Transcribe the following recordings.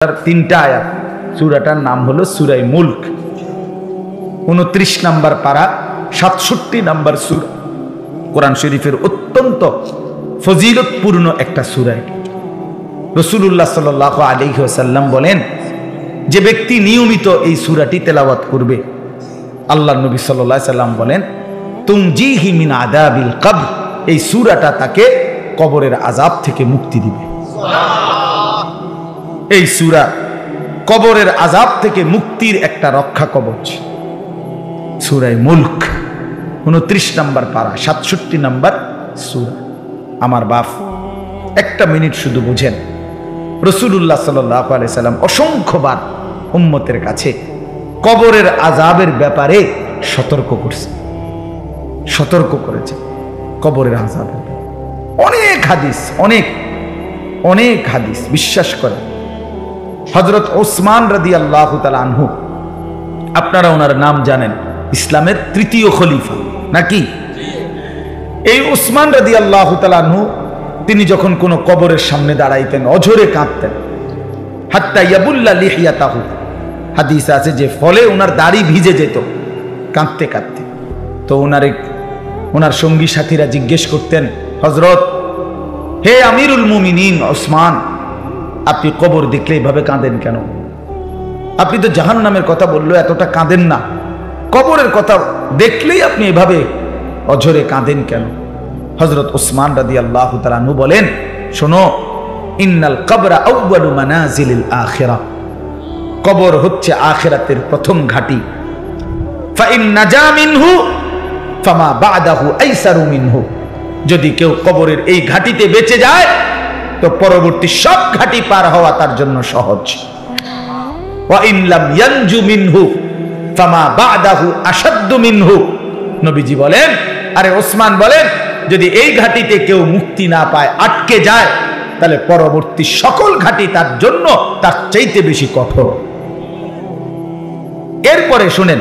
তিনটা আয়াত। সূরাটার নাম হলো সূরা মুলক। 29 নম্বর পারা, 67 নম্বর সূরা। কোরআন শরীফের অত্যন্ত ফজিলতপূর্ণ একটা সূরা। রাসূলুল্লাহ সাল্লাল্লাহু আলাইহি ওয়াসাল্লাম বলেন, যে ব্যক্তি নিয়মিত এই সূরাটি তেলাওয়াত করবে, আল্লাহর নবী সাল্লাল্লাহু আলাইহি ওয়াসাল্লাম বলেন, তুনজিহি মিন আযাবিল কবর, এই সূরাটা তাকে কবরের আযাব থেকে মুক্তি দিবে। এই সূরা কবরের আযাব থেকে মুক্তির একটা রক্ষা কবচ। সূরা মুলক 29 নম্বর পারা, 67 নম্বর সূরা। আমার বাপ, একটা মিনিট শুধু বুঝেন, রাসূলুল্লাহ সাল্লাল্লাহু আলাইহি সাল্লাম অসংখ্যবার উম্মতের কাছে কবরের আযাবের ব্যাপারে সতর্ক করছে, সতর্ক করেছে। কবরের আযাবের অনেক হাদিস, অনেক হাদিস, বিশ্বাস করেন। হযরত ওসমান রাদিয়াল্লাহু তাআলা আনহু, আপনারা ওনার নাম জানেন, ইসলামের তৃতীয় খলিফা নাকি? এই ওসমান রাদিয়াল্লাহু তাআলা আনহু, তিনি যখন কোনো কবরের সামনে দাঁড়াইতেন, অঝরে কাঁদতেন। হাত্তা ইয়াবুল্লা লিহিয়াতাহু, হাদিস আছে যে ফলে ওনার দাড়ি ভিজে যেত কাঁদতে কাঁদতে। তো ওনার সঙ্গী সাথীরা জিজ্ঞেস করতেন, হযরত, হে আমিরুল মুমিনিন ওসমান, আপনি কবর দেখলে এভাবে কাঁদেন কেন? আপনি তো জাহান্নামের কথা বললো, এতটা কাঁদেন না, কবরের কথা দেখলেই আপনি এভাবে অঝরে কাঁদেন কেন? হযরত ওসমান রাদিয়াল্লাহু তাআলা আনহু বলেন, শোনো, ইন্নাল কবরা আউয়ালু মানাজিলিল আখিরাহ, কবর হচ্ছে আখিরাতের প্রথম ঘাঁটি। ফা ইন নাজা মিনহু ফামা বা'দাহু আইসারু মিনহু, যদি কেউ কবরের এই ঘাঁটিতে বেঁচে যায় তো পরবর্তী সব ঘাঁটি পার হওয়া তার জন্য সহজ। ওয়া ইন লাম ইয়ানজু মিনহু ফামা বা'দাহু আশাদ্দু মিনহু, নবীজি বলেন, আরে ওসমান বলেন, যদি এই ঘাঁটিতে কেউ মুক্তি না পায়, আটকে যায়, তাহলে পরবর্তী সকল ঘাঁটি তার জন্য তার চাইতে বেশি কঠোর। এরপরে শুনেন,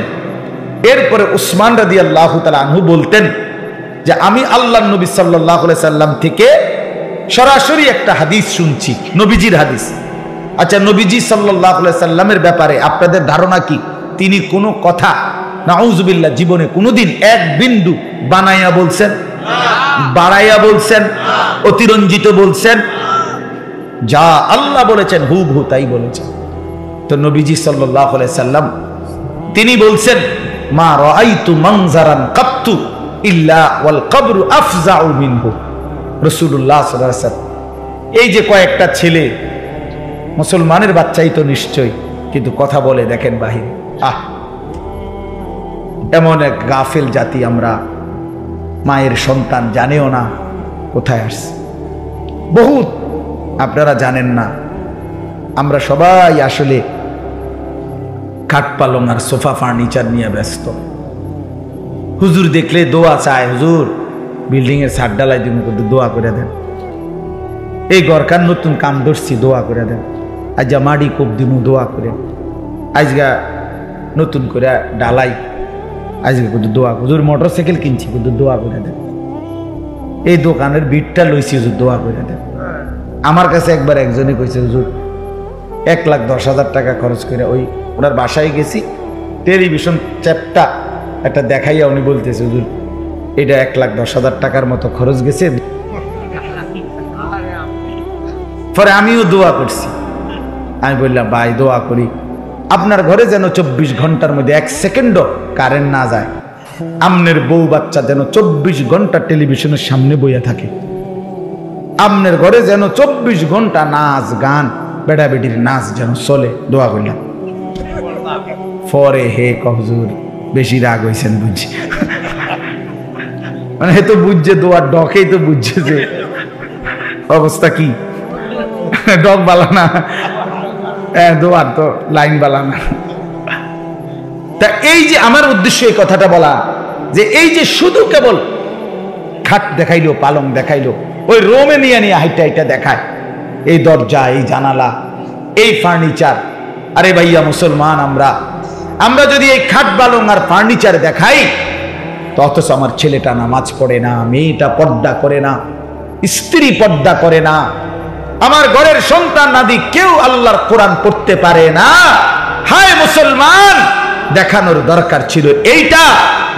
এরপরে ওসমান রাদিয়াল্লাহু তাআলা আনহু বলতেন যে আমি আল্লাহর নবী সাল্লাল্লাহু আলাইহি সাল্লাম থেকে সরাসরি একটা হাদিস শুনছি, নবীজির হাদিস। আচ্ছা, নবীজি সাল্লাল্লাহু আলাইহি সাল্লামের ব্যাপারে আপনাদের ধারণা কি? তিনি কোনো কথা নাউযুবিল্লাহ জীবনে কোনোদিন এক বিন্দু বানাইয়া বলছেন, বাড়াইয়া বলছেন, অতিরঞ্জিত বলছেন? যা আল্লাহ বলেছেন হুবহু তাই বলেছেন। তো নবীজি সাল্লাল্লাহু আলাইহি সাল্লাম তিনি বলছেন, মা রাআইতু মানজারান কাত্তু ইল্লা ওয়াল কবরু আফজাউ মিনহু। রাসূলুল্লাহ সাল্লাল্লাহু আলাইহি ওয়াসাল্লাম, এই যে কয়েকটা ছেলে, মুসলমানের বাচ্চাই তো নিশ্চয়, কিন্তু কথা বলে দেখেন বাহিরে। এমন এক গাফেল জাতি আমরা, মায়ের সন্তান জানেও না কোথায় আসছে। বহুত আপনারা জানেন না, আমরা সবাই আসলে খাট পালং আর সোফা ফার্নিচার নিয়ে ব্যস্ত। হুজুর দেখলে দোয়া চায়, হুজুর বিল্ডিং এর ছাদ ঢালাই দিন, দোয়া করে দেন। এই গরকার নতুন কাম ধরছি, দোয়া করে দেন। আজ মাড়ি কোপ দিমু, দোয়া করে। আজগা নতুন করে ডালাই, আজকে কিন্তু দোয়া, হুজুর মোটর সাইকেল কিনছি, কিন্তু দোয়া করে দেন। এই দোকানের বিটটা লইছি, হুজুর দোয়া করে দেন। আমার কাছে একবার একজনে কইছে, হুজুর 1,10,000 টাকা খরচ করে ওই ওনার বাসায় গেছি, টেলিভিশন চ্যাপটা একটা দেখাইয়া উনি বলতেছে, হুজুর এটা 1,10,000 টাকার মতো খরচ গেছে। পরে আমিও দোয়া করছি। আমি বললাম, ভাই দোয়া করি আপনার ঘরে যেন 24 ঘন্টার মধ্যে 1 সেকেন্ডও কারেন্ট না যায়, আমনের বউ বাচ্চা যেন 24 ঘন্টা টেলিভিশনের সামনে বইয়া থাকে, আমনের ঘরে যেন 24 ঘন্টা নাচ গান বেড়া বেটির নাচ যেন চলে, দোয়া করলাম। পরে হে হুজুর বেশি রাগ হয়েছেন বুঝছি, মানে হে তো বুঝছে, দোয়ার ডকেই তো বুঝছে যে অবস্থা কি, ডক বালা না, দোয়ার তো লাইন বালা না। তা এই যে আমার উদ্দেশ্য এই কথাটা বলা, যে এই যে শুধু কেবল খাট দেখাইলো, পালং দেখাইলো, ওই রোমে নিয়ে হাইটা হাইটা দেখায়, এই দরজা, এই জানালা, এই ফার্নিচার। আরে ভাইয়া মুসলমান, আমরা যদি এই খাট পালং আর ফার্নিচার দেখাই, তো অথচ আমার ছেলেটা নামাজ পড়ে না, মেয়েটা পর্দা করে না, স্ত্রী পর্দা করে না, আমার ঘরের সন্তান নাদি কেউ আল্লাহর কোরআন পড়তে পারে না। হায় মুসলমান, দেখানোর দরকার ছিল এইটা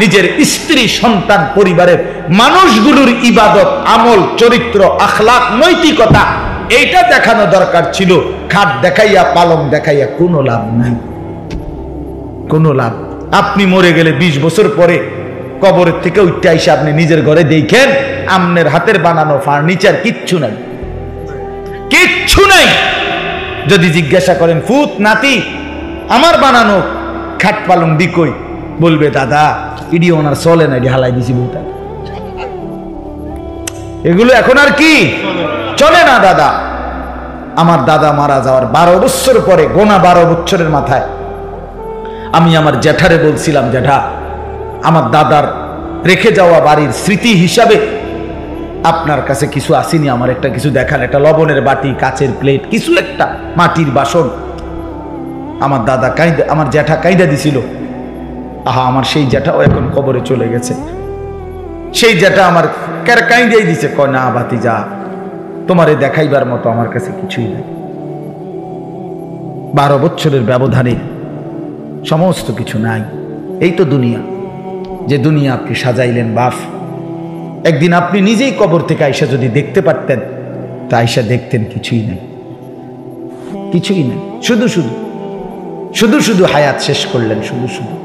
নিজের স্ত্রী, সন্তান, পরিবারের মানুষগুলোর ইবাদত, আমল, চরিত্র, আখলাক, নৈতিকতা, এইটা দেখানো দরকার ছিল। খাট দেখাইয়া, পালং দেখাইয়া কোনো লাভ নাই, কোনো লাভ। আপনি মরে গেলে 20 বছর পরে কবরের থেকে উঠতে আইসা আপনি নিজের ঘরে দেখেন আমনের হাতের বানানো ফার্নিচার কিচ্ছু নাই, কিচ্ছু নাই। যদি জিজ্ঞাসা করেন ফুত নাতি আমার বানানো খাট পালং দিকই, বলবে দাদা ইডি ওনার চলে না, এডি হালাই দিছি বলতে। এগুলো এখন আর কি চলে না দাদা। আমার দাদা মারা যাওয়ার 12 বছর পরে, গোনা 12 বছরের মাথায় আমি আমার জ্যাঠারে বলছিলাম, জ্যাঠা আমার দাদার রেখে যাওয়া বাড়ির স্মৃতি হিসাবে আপনার কাছে কিছু আসেনি, আমার একটা কিছু দেখান, একটা লবণের বাটি, কাচের প্লেট, কিছু একটা মাটির বাসন। আমার দাদা কাঁদা, আমার জ্যাঠা কাঁদা দিছিল। আহা, আমার সেই জ্যাঠাও এখন কবরে চলে গেছে। সেই জ্যাঠা আমার কাঁদাই দিছে, কয় না ভাতিজা তোমারে দেখাইবার মতো আমার কাছে কিছুই নাই। 12 বছরের ব্যবধানে সমস্ত কিছু নাই। এই তো দুনিয়া, যে দুনিয়া আপনি সাজাইলেন বাপ। একদিন আপনি নিজেই কবর থেকে আইসা যদি দেখতে পারতেন, তা আইসা দেখতেন কিছুই নেই, কিছুই নেই। শুধু শুধু শুধু শুধু হায়াত শেষ করলেন, শুধু শুধু।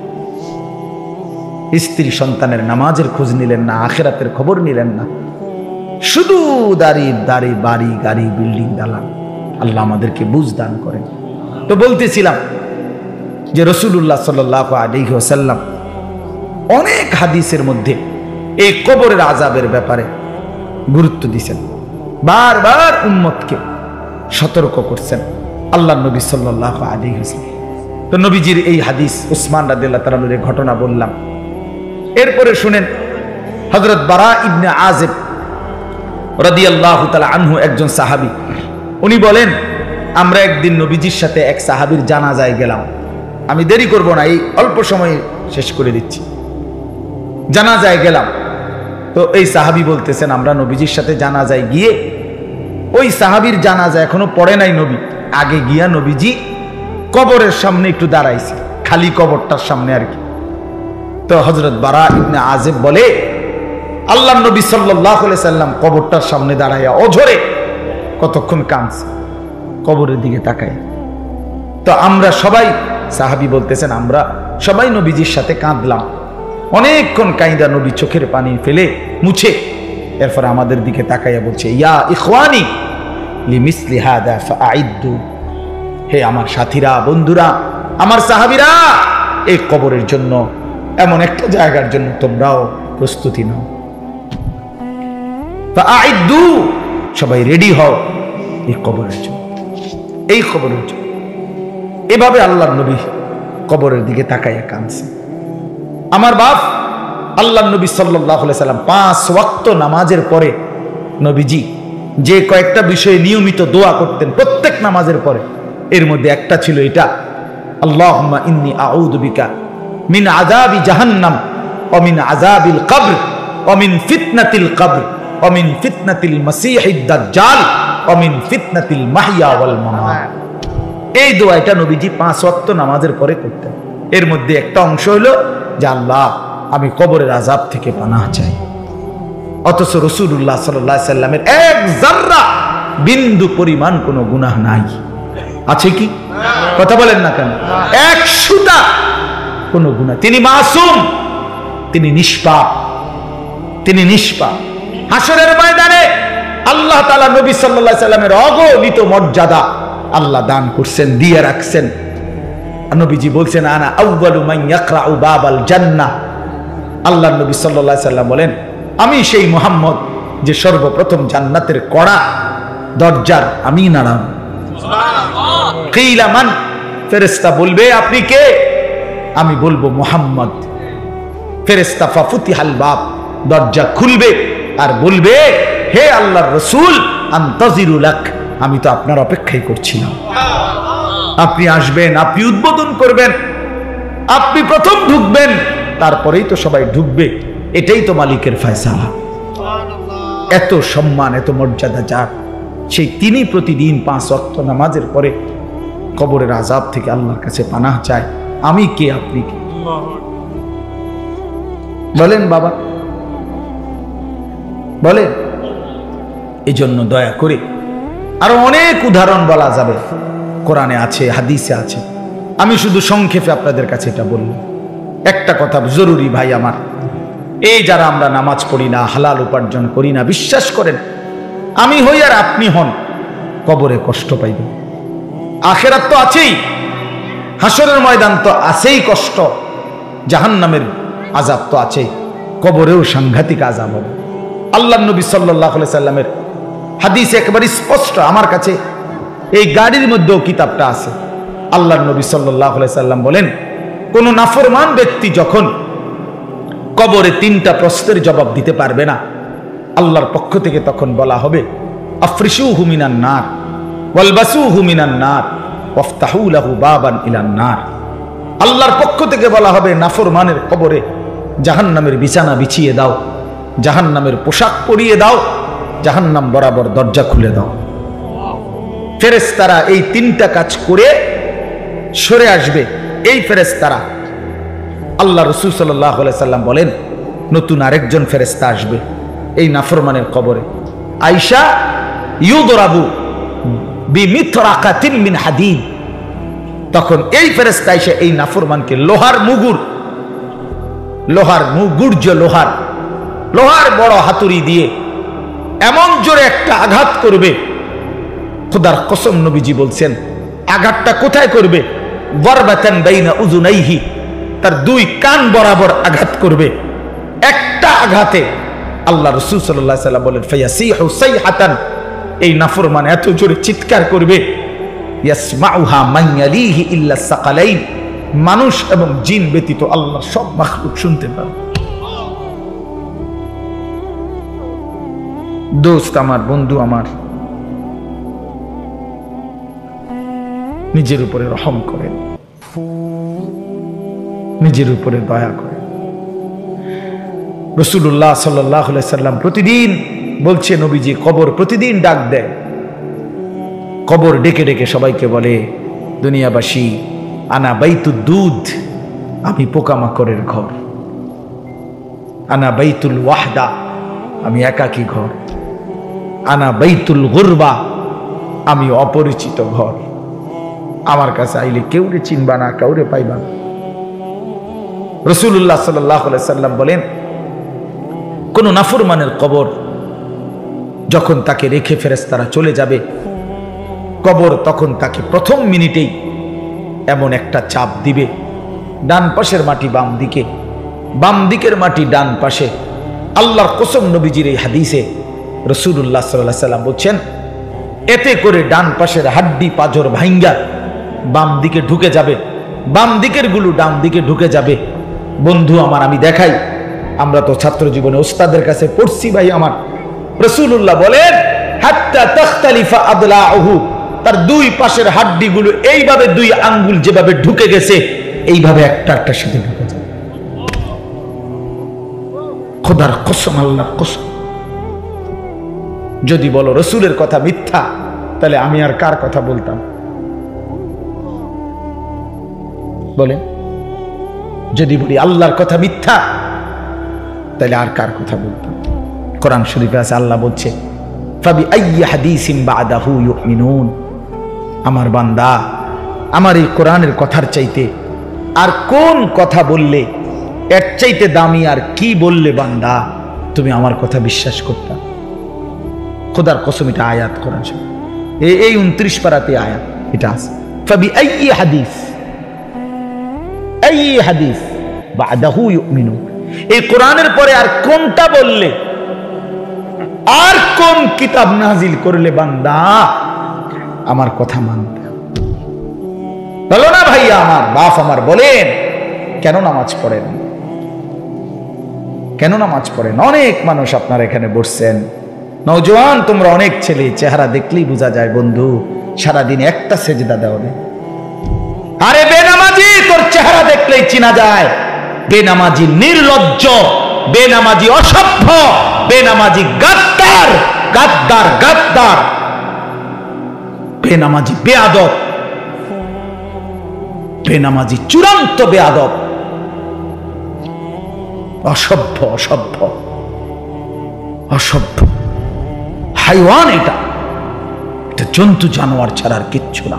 স্ত্রী সন্তানের নামাজের খোঁজ নিলেন না, আখিরাতের খবর নিলেন না, শুধু দাড়ি দাড়ি, বাড়ি গাড়ি, বিল্ডিং, দালান। আল্লাহ আমাদেরকে বুঝ দান করেন। তো বলতেছিলাম যে রাসূলুল্লাহ সাল্লাল্লাহু আলাইহি ওয়াসাল্লাম অনেক হাদিসের মধ্যে এই কবরের আযাবের ব্যাপারে গুরুত্ব দিয়েছেন, বারবার উম্মতকে সতর্ক করছেন আল্লাহর নবী সাল্লাল্লাহু আলাইহি ওয়াসাল্লাম। তো নবীজির এই হাদিস, উসমান রাদিয়াল্লাহু তাআলা এর ঘটনা বললাম। এরপরে শুনেন, হযরত বারা ইবনে আযিব রাদিয়াল্লাহু তাআলা আনহু একজন সাহাবী, উনি বলেন আমরা একদিন নবীজির সাথে এক সাহাবীর জানাজায় গেলাম। আমি দেরি করব না, এই অল্প সময় শেষ করে দিচ্ছি। জানাজায় গেলাম, তো এই সাহাবী বলতেছেন আমরা নবীজির সাথে জানাজায় গিয়ে, ওই সাহাবীর জানাজা এখনো পড়ে নাই নবী, আগে গিয়া নবীজি কবরের সামনে একটু দাঁড়াইছে, খালি কবরটার সামনে আর কি। তো হযরত বারা ইবনে আযিব বলে আল্লাহর নবী সাল্লাল্লাহু আলাইহি সাল্লাম কবরটার সামনে দাঁড়াইয়া অঝরে কতক্ষণ কাঁদছে, কবরের দিকে তাকায়। তো আমরা সবাই, সাহাবী বলতেছেন আমরা সবাই নবীজির সাথে কাঁদলাম, অনেকক্ষণ কাঁদা নবী চোখের পানি ফেলে মুছে এরপর আমাদের দিকে তাকাইয়া বলছে, ইয়া ইখওয়ানি লিমিসলি হাদা ফাআইদ্দু, হে আমার সাথীরা, বন্ধুরা, আমার সাহাবীরা, এই কবরের জন্য, এমন একটা জায়গার জন্য তোমরাও প্রস্তুতি নাও। ফাআইদ্দু, সবাই রেডি হও এই কবরের জন্য, এই কবরের জন্য। এভাবে আল্লাহর নবী কবরের দিকে তাকাইয়া কাঁদছে। আমার বাপ আল্লাহর নবী সাল্লাল্লাহু আলাইহি সাল্লাম 5 ওয়াক্ত নামাজের পরে নবীজি যে কয়েকটা বিষয়ে নিয়মিত দোয়া করতেন প্রত্যেক নামাজের পরে, এর মধ্যে একটা ছিল এটা, আল্লাহুম্মা ইন্নী আউযু বিকা মিন আযাবি জাহান্নাম ওয়া মিন আযাবিল কবর ওয়া মিন ফিতনাতিল কবর ওয়া মিন ফিতনাতিল মাসীহিদ দাজ্জাল ওয়া মিন ফিতনাতিল মাহইয়া ওয়াল মামাত। এই দোয়াটা নবীজি 5 ওয়াক্ত নামাজের পরে করতেন। এর মধ্যে একটা অংশ হলো যে আল্লাহ আমি কবরের আযাব থেকে পানাহ চাই। অথচ রাসূলুল্লাহ সাল্লাল্লাহু আলাইহি সাল্লামের এক যাররা বিন্দু পরিমাণ কোনো গুনাহ নাই, আছে কি? কথা বলেন না কেন? 100টা কোনো গুনাহ, তিনি মাসুম, তিনি নিষ্পাপ, তিনি নিষ্পাপ। হাসরের ময়দানে আল্লাহ তাআলা নবী সাল্লাল্লাহু আলাইহি সাল্লামের অগণিত মর্যাদা আল্লাহ দান করছেন, দিয়ে রাখছেন। নবীজি বলছেন আনা আউয়ালু মান ইয়াকরাউ বাবাল জান্নাহ। আল্লাহর নবী সাল্লাল্লাহু আলাইহি সাল্লাম বলেন আমি সেই মুহাম্মদ যে সর্বপ্রথম জান্নাতের কড়া দরজার আমি নাড়াম। সুবহানাল্লাহ। কিলা মান, ফেরেশতা বলবে আপনি কে? আমি বলবো মুহাম্মদ। ফেরেশতা ফাফুতিহাল বাব, দরজা খুলবে আর বলবে হে আল্লাহর রাসূল আনতাজিরু লাক, আমি তো আপনার অপেক্ষাই করছিলাম। আপনি আসবেন, আপনি উদ্বোধন করবেন, আপনি প্রথম ঢুকবেন, তারপরেই তো সবাই ঢুকবে, এটাই তো মালিকের ফয়সালা। এত সম্মান, এত মর্যাদা যার, সেই তিনি প্রতিদিন 5 ওয়াক্ত নামাজের পরে কবরের আযাব থেকে আল্লাহর কাছে পানাহ চায়। আমি কে, আপনি কে? বলেন বাবা, বলেন। এই জন্য দয়া করে, আরো অনেক উদাহরণ বলা যাবে, কোরআনে আছে, হাদিসে আছে। আমি শুধু সংক্ষেপে আপনাদের কাছে এটা বললাম। একটা কথা জরুরি ভাই আমার, এই যারা আমরা নামাজ পড়ি না, হালাল উপার্জন করি না, বিশ্বাস করেন আমি হই আর আপনি হন, কবরে কষ্ট পাইবেন। আখিরাত তো আছেই, হাসরের ময়দান তো আছেই কষ্ট, জাহান্নামের আযাব তো আছেই, কবরেও সাংঘাতিক আযাব হবে। আল্লাহর নবী সাল্লাল্লাহু আলাইহি সাল্লামের হাদিস একেবারে স্পষ্ট, আমার কাছে এই গাড়ির মধ্যেও কিতাবটা আছে। আল্লাহর নবী সাল্লাল্লাহু আলাইহি সাল্লাম বলেন, কোন নাফরমান ব্যক্তি যখন কবরে 3টা প্রশ্নের জবাব দিতে পারবে না, আল্লাহর পক্ষ থেকে তখন বলা হবে, আফরিশুহু মিনান নার ওয়ালবাসুহু মিনান নার ওয়াফতাহু লাহু বাবান ইলান নার। আল্লাহর পক্ষ থেকে বলা হবে, নাফরমানের কবরে জাহান্নামের বিছানা বিছিয়ে দাও, জাহান্নামের পোশাক পরিয়ে দাও, জাহান্নাম বরাবর দরজা খুলে দাও। ফেরেশতারা এই 3টা কাজ করে সরে আসবে। এই ফেরেশতারা, আল্লাহ রাসূল সাল্লাল্লাহু আলাইহি সাল্লাম বলেন, নতুন আরেকজন ফেরেশতা আসবে এই নাফরমানের কবরে। আয়েশা, ইউদরাবু বিমিতরাকাতিন মিন হাদিদ। তখন এই ফেরেশতা এসে এই নাফরমানকে লোহার মুগুর লোহার বড় হাতুড়ি দিয়ে এমন জোরে একটা আঘাত করবে, খোদার কসম নবীজি বলছেন, আঘাতটা কোথায় করবে? বরবাতান বাইনা উযুনাইহি, তার 2 কান বরাবর আঘাত করবে। একটা আঘাতে আল্লাহ রাসূল সাল্লাল্লাহু আলাইহি সাল্লাম বলেন, ফায়াসিহু সাইহাতান, এই নাফরমান এত জোরে চিৎকার করবে, ইয়াসমাউহা মান ইয়ালিহি ইল্লা সাকালাইন, মানুষ এবং জিন ব্যতীত আল্লাহ সব মাখলুক শুনতে পাবে। দোস্ত আমার, বন্ধু আমার, নিজের উপরে রহম করেন, নিজের উপরে দয়া করেন। রাসূলুল্লাহ সাল্লাল্লাহু আলাইহি সাল্লাম প্রতিদিন বলছে, নবীজি কবর প্রতিদিন ডাক দেয়। কবর ডেকে ডেকে সবাইকে বলে, দুনিয়াবাসী, আনা বাইতুদ দুধ, আমি পোকামাকড়ের ঘর। আনা বাইতুল ওয়াহদা, আমি একাকী ঘর। আনা বাইতুল গুরবা, আমি অপরিচিত ঘর। আমার কাছে আইলে কেউরে চিনবা না, কাউরে পাইবা না। রাসূলুল্লাহ সাল্লাল্লাহু আলাইহি সাল্লাম বলেন, কোন নাফরমানের কবর যখন তাকে রেখে ফেরেশতারা চলে যাবে, কবর তখন তাকে প্রথম মিনিটেই এমন একটা চাপ দিবে, ডান পাশের মাটি বাম দিকে, বাম দিকের মাটি ডান পাশে। আল্লাহর কসম, নবীজির এই হাদিসে রাসূলুল্লাহ সাল্লাল্লাহু আলাইহি সাল্লাম বলছেন, এতে করে ডান পাশের হাড্ডি পাঁজর ভাঙ্গা বাম দিকে ঢুকে যাবে, বাম দিকের গুলো ডান দিকে ঢুকে যাবে। বন্ধু আমার, আমি দেখাই, আমরা তো ছাত্র জীবনে ওস্তাদের কাছে পড়ছি ভাই আমার। রাসূলুল্লাহ বলেন, হাত্তা তাখতালিফা আদলাউহু, তার 2 পাশের হাড্ডিগুলো এইভাবে 2 আঙ্গুল যেভাবে ঢুকে গেছে, এইভাবে একটা একটার সাথে ঢুকে যাবে। খোদার কসম, আল্লাহর কসম। যদি বলো রাসূলের কথা মিথ্যা, তাহলে আমি আর কার কথা বলতাম? বলেন, যদি বলি আল্লাহর কথা মিথ্যা, তাহলে আর কার কথা বলতাম? কোরআন শরীফে আছে, আল্লাহ বলছে, ফাবি আইয়ি হাদিসিন বাদাহু ইউমিনুন। আমার বান্দা, আমার এই কোরআনের কথার চাইতে আর কোন কথা বললে, এর চাইতে দামি আর কি বললে বান্দা তুমি আমার কথা বিশ্বাস করতা? খোদার কসম, এটা আয়াত কোরআন শরীফ, এই 29 পারাতে আয়াত এটা আছে। ফাবি আইয়ি হাদিস বাদাহু ইউমিনুন। এই কোরআনের পরে আর কোনটা বললে, আর কোন কিতাব নাজিল করলে বান্দা আমার কথা মানতে? বলো না ভাইয়া আমার, বাপ আমার, বলেন কেন নামাজ পড়েন? কেন নামাজ পড়েন? অনেক মানুষ আপনারা এখানে বসছেন, নওজোয়ান তোমরা, অনেক ছেলে, চেহারা দেখলেই বোঝা যায় বন্ধু সারাদিন একটা সেজদা দাও না। আরে বেনামাজি, তোর চেহারা দেখলেই চিনা যায়। বেনামাজি নির্লজ্জ, বেনামাজি অসভ্য, বেনামাজি গাদ্দার, গাদ্দার, গাদ্দার। বেনামাজি বেয়াদব, বেনামাজি চূড়ান্ত বেয়াদব, অসভ্য অসভ্য অসভ্য হাইওয়ান। এটা জন্তু জানোয়ার ছাড়ার কিচ্ছু না।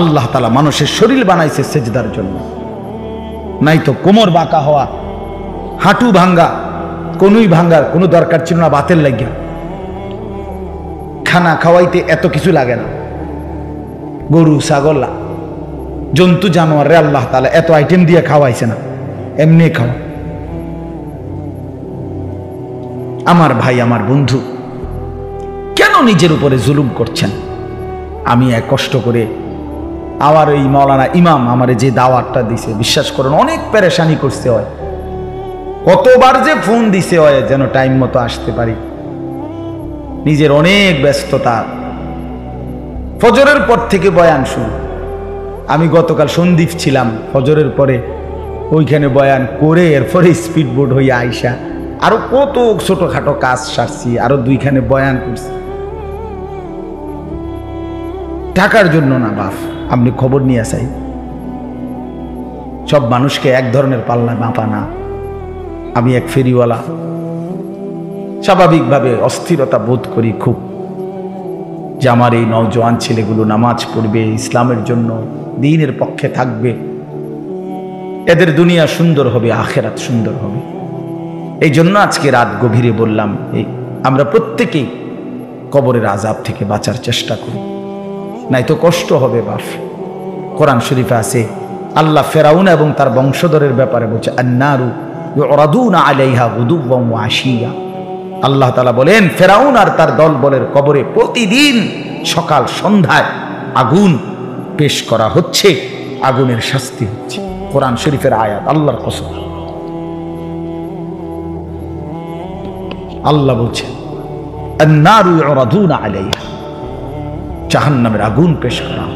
আল্লাহ তাআলা মানুষের শরীর বানাইছে সেজদার জন্য, নাই তো কোমর বাঁকা হওয়া, হাঁটু ভাঙ্গা, কোনুই ভাঙ্গার কোনো দরকার ছিল না বাতের লাগিয়া। খানা খাওয়াইতে এত কিছু লাগে না। গরু ছাগল জন্তু জানোয়ারে আল্লাহ তাআলা এত আইটেম দিয়ে খাওয়াইছে না, এমনি খাওয়া। আমার ভাই, আমার বন্ধু, কেন নিজের উপরে জুলুম করছেন? আমি এক কষ্ট করে আমার এই মাওলানা ইমাম আমারে যে দাওয়াতটা দিছে, বিশ্বাস করুন অনেক পেরেশানি করতে হয়, কতবার যে ফোন দিছে হয় যেন টাইম মতো আসতে পারি। নিজের অনেক ব্যস্ততা, ফজরের পর থেকে বয়ান শুরু। আমি গতকাল সন্দ্বীপ ছিলাম, ফজরের পরে ওইখানে বয়ান করে এরপরে স্পিড বোট হইয়া আইসা আরো কত ছোটখাটো কাজ সারছি, আরো দুইখানে বয়ান করছি। টাকার জন্য না বাপ, আপনি খবর নিয়ে চাই। সব মানুষকে এক ধরনের পাল্লায় মাপা না। আমি এক ফেরিওয়ালা, স্বাভাবিকভাবে অস্থিরতা বোধ করি খুব, যে আমার এই নওজোয়ান ছেলেগুলো নামাজ পড়বে, ইসলামের জন্য দ্বীনের পক্ষে থাকবে, এদের দুনিয়া সুন্দর হবে, আখেরাত সুন্দর হবে। এই জন্য আজকে রাত গভীরে বললাম, এই আমরা প্রত্যেকেই কবরের আযাব থেকে বাঁচার চেষ্টা করি, নাই তো কষ্ট হবে বাপ। কোরআন শরীফে আছে আল্লাহ ফেরাউন এবং তার বংশধরের ব্যাপারে বলছে, আন্নারু ইউরাদুনা আলাইহা গুদুওয়ান ওয়া আশিয়া। আল্লাহ তাআলা বলেন ফেরাউন আর তার দল বলের কবরে প্রতিদিন সকাল সন্ধ্যায় আগুন পেশ করা হচ্ছে, আগুনের শাস্তি হচ্ছে। কোরআন শরীফের আয়াত, আল্লাহর কসম। আল্লাহ বলছেন আন্নারু ইউরাদুনা আলাইহা, জাহান্নামের আগুন পেশ করা।